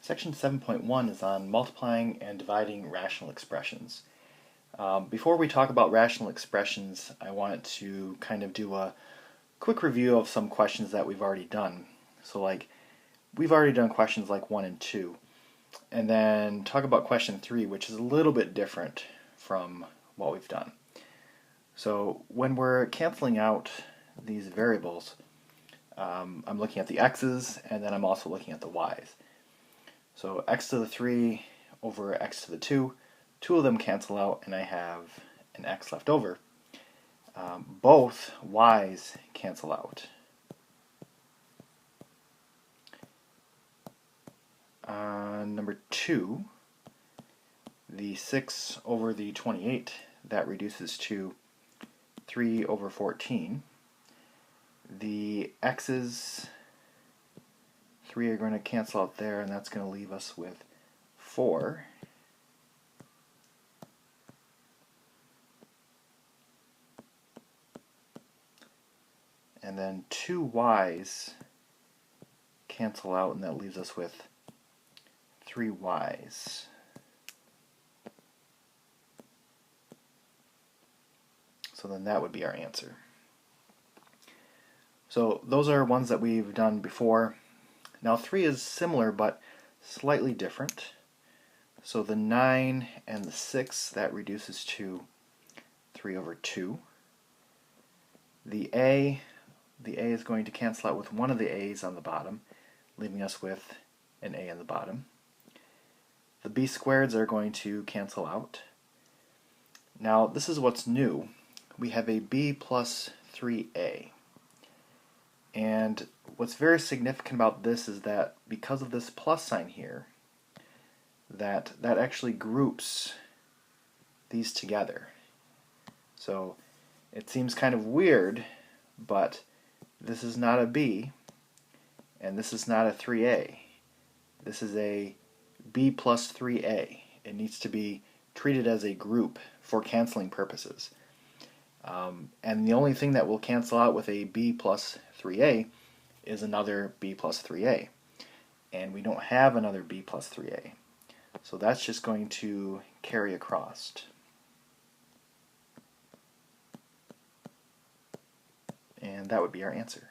Section 7.1 is on multiplying and dividing rational expressions. Before we talk about rational expressions, I want to kind of do a quick review of some questions that we've already done. So we've already done questions like 1 and 2, and then talk about question 3, which is a little bit different from what we've done. So when we're canceling out these variables, I'm looking at the x's, and then I'm also looking at the y's. So x to the 3 over x to the 2, two of them cancel out and I have an x left over. Both y's cancel out. Number 2, the 6 over the 28, that reduces to 3 over 14. The x's 3 are going to cancel out there, and that's going to leave us with 4. And then 2 y's cancel out, and that leaves us with 3 y's. So then that would be our answer. So those are ones that we've done before. Now 3 is similar but slightly different. So the 9 and the 6, that reduces to 3 over 2. The A is going to cancel out with one of the a's on the bottom, leaving us with an a on the bottom. The b squareds are going to cancel out. Now this is what's new. We have a b plus 3a. And what's very significant about this is that because of this plus sign here, that actually groups these together. So it seems kind of weird, but this is not a b, and this is not a 3a. This is a b plus 3a. It needs to be treated as a group for canceling purposes. And the only thing that will cancel out with a b plus 3a is another b plus 3a. And we don't have another b plus 3a. So that's just going to carry across. And that would be our answer.